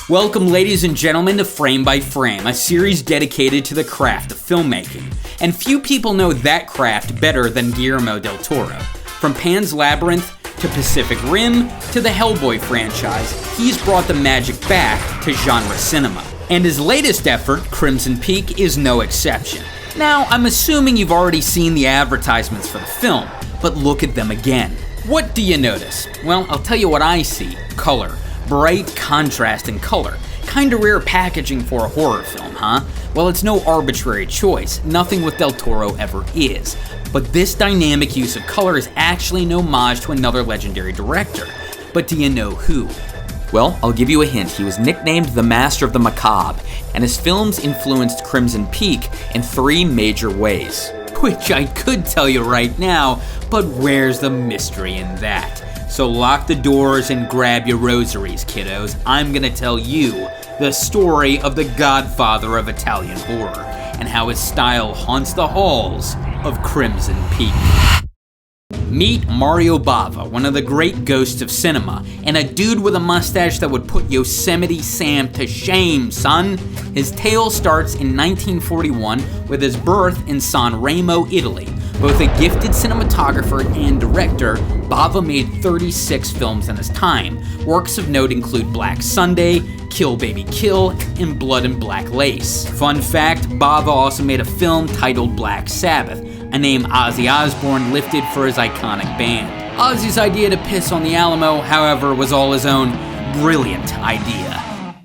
Welcome, ladies and gentlemen, to Frame by Frame, a series dedicated to the craft of filmmaking. And few people know that craft better than Guillermo del Toro. From Pan's Labyrinth to Pacific Rim to the Hellboy franchise, he's brought the magic back to genre cinema. And his latest effort, Crimson Peak, is no exception. Now, I'm assuming you've already seen the advertisements for the film, but look at them again. What do you notice? Well, I'll tell you what I see. Color. Bright contrast in color. Kinda rare packaging for a horror film, huh? Well, it's no arbitrary choice. Nothing with Del Toro ever is. But this dynamic use of color is actually an homage to another legendary director. But do you know who? Well, I'll give you a hint. He was nicknamed the Master of the Macabre, and his films influenced Crimson Peak in 3 major ways. Which I could tell you right now, but where's the mystery in that? So lock the doors and grab your rosaries, kiddos. I'm gonna tell you the story of the godfather of Italian horror, and how his style haunts the halls of Crimson Peak. Meet Mario Bava, one of the great ghosts of cinema, and a dude with a mustache that would put Yosemite Sam to shame, son. His tale starts in 1941 with his birth in San Remo, Italy. Both a gifted cinematographer and director, Bava made 36 films in his time. Works of note include Black Sunday, Kill Baby Kill, and Blood and Black Lace. Fun fact, Bava also made a film titled Black Sabbath, a name Ozzy Osbourne lifted for his iconic band. Ozzy's idea to piss on the Alamo, however, was all his own brilliant idea.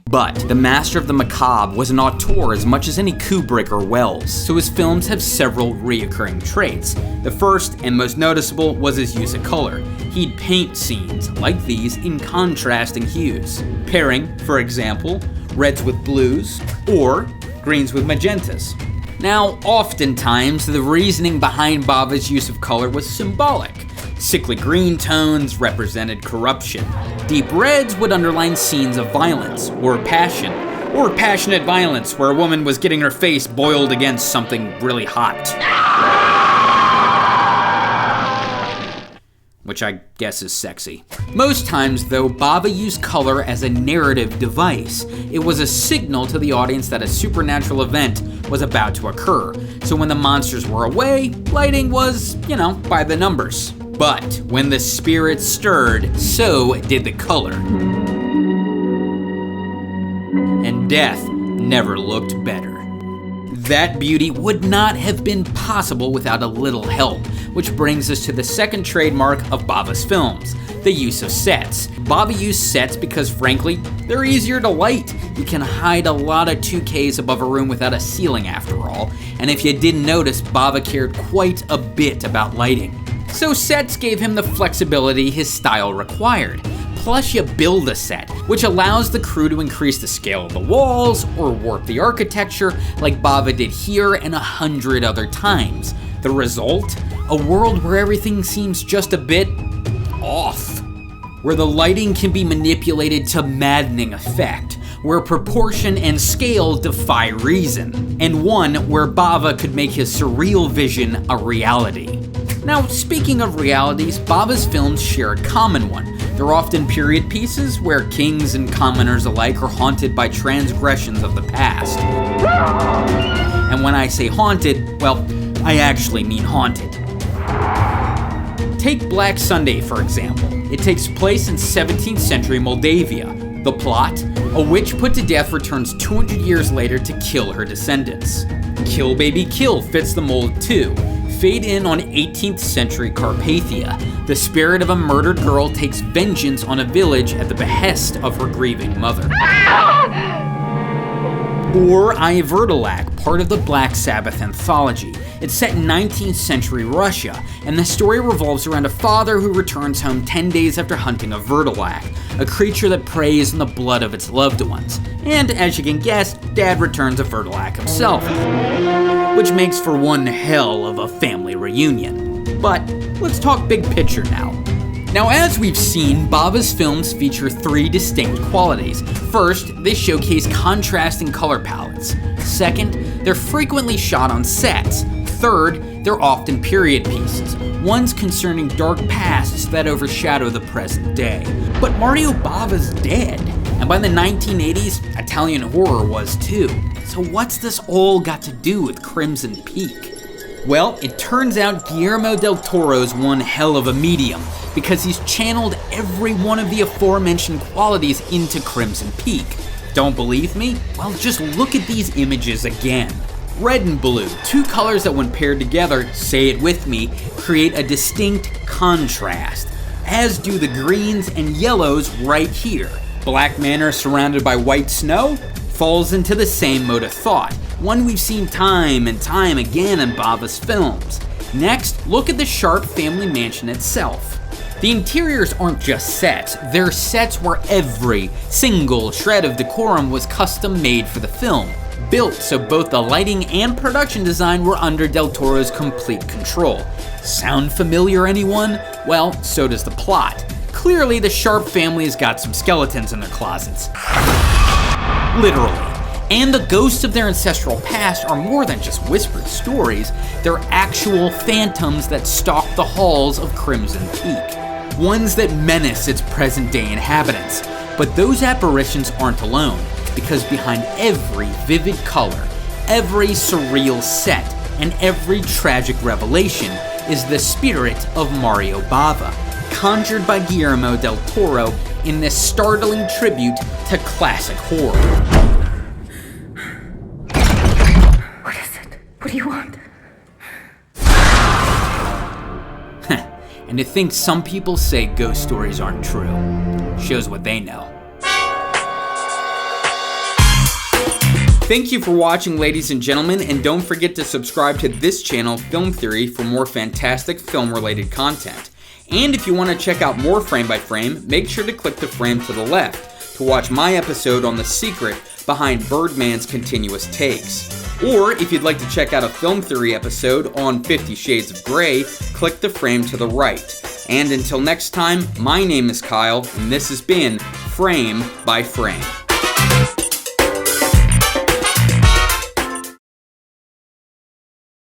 But the Master of the Macabre was an auteur as much as any Kubrick or Wells. So his films have several reoccurring traits. The first and most noticeable was his use of color. He'd paint scenes like these in contrasting hues, pairing, for example, reds with blues or greens with magentas. Now, oftentimes, the reasoning behind Bava's use of color was symbolic. Sickly green tones represented corruption. Deep reds would underline scenes of violence or passion, or passionate violence where a woman was getting her face boiled against something really hot. Which I guess is sexy. Most times, though, Bava used color as a narrative device. It was a signal to the audience that a supernatural event was about to occur. So when the monsters were away, lighting was, by the numbers. But when the spirits stirred, so did the color. And death never looked better. That beauty would not have been possible without a little help, which brings us to the second trademark of Bava's films, the use of sets. Bava used sets because, frankly, they're easier to light. You can hide a lot of 2Ks above a room without a ceiling after all, and if you didn't notice, Bava cared quite a bit about lighting. So sets gave him the flexibility his style required. Plus, you build a set, which allows the crew to increase the scale of the walls or warp the architecture like Bava did here and 100 other times. The result? A world where everything seems just a bit off. Where the lighting can be manipulated to maddening effect. Where proportion and scale defy reason. And one where Bava could make his surreal vision a reality. Now, speaking of realities, Bava's films share a common one. They're often period pieces where kings and commoners alike are haunted by transgressions of the past. And when I say haunted, well, I actually mean haunted. Take Black Sunday, for example. It takes place in 17th century Moldavia. The plot? A witch put to death returns 200 years later to kill her descendants. Kill Baby Kill fits the mold too. Fade in on 18th century Carpathia. The spirit of a murdered girl takes vengeance on a village at the behest of her grieving mother. Or I Verdelak, part of the Black Sabbath anthology. It's set in 19th century Russia, and the story revolves around a father who returns home 10 days after hunting a Verdelak, a creature that preys on the blood of its loved ones. And as you can guess, Dad returns a Verdelak himself, which makes for one hell of a family reunion. But let's talk big picture now. Now, as we've seen, Bava's films feature 3 distinct qualities. First, they showcase contrasting color palettes. Second, they're frequently shot on sets. Third, they're often period pieces, ones concerning dark pasts that overshadow the present day. But Mario Bava's dead, And by the 1980s, Italian horror was too. So what's this all got to do with Crimson Peak? Well, it turns out Guillermo del Toro's one hell of a medium, because he's channeled every one of the aforementioned qualities into Crimson Peak. Don't believe me? Well, just look at these images again. Red and blue, two colors that when paired together, say it with me, create a distinct contrast, as do the greens and yellows right here. Black Manor surrounded by white snow falls into the same mode of thought, one we've seen time and time again in Bava's films. Next, look at the Sharp family mansion itself. The interiors aren't just sets, they're sets where every single shred of decorum was custom made for the film, built so both the lighting and production design were under Del Toro's complete control. Sound familiar, anyone? Well, so does the plot. Clearly, the Sharp family has got some skeletons in their closets. Literally. And the ghosts of their ancestral past are more than just whispered stories, they're actual phantoms that stalk the halls of Crimson Peak. Ones that menace its present-day inhabitants. But those apparitions aren't alone, because behind every vivid color, every surreal set, and every tragic revelation is the spirit of Mario Bava, conjured by Guillermo del Toro in this startling tribute to classic horror. What is it? What do you want? And to think some people say ghost stories aren't true shows what they know. Thank you for watching, ladies and gentlemen, and don't forget to subscribe to this channel, Film Theory, for more fantastic film-related content. And if you want to check out more Frame by Frame, make sure to click the frame to the left to watch my episode on the secret behind Birdman's continuous takes. Or if you'd like to check out a Film Theory episode on 50 Shades of Grey, click the frame to the right. And until next time, my name is Kyle, and this has been Frame by Frame.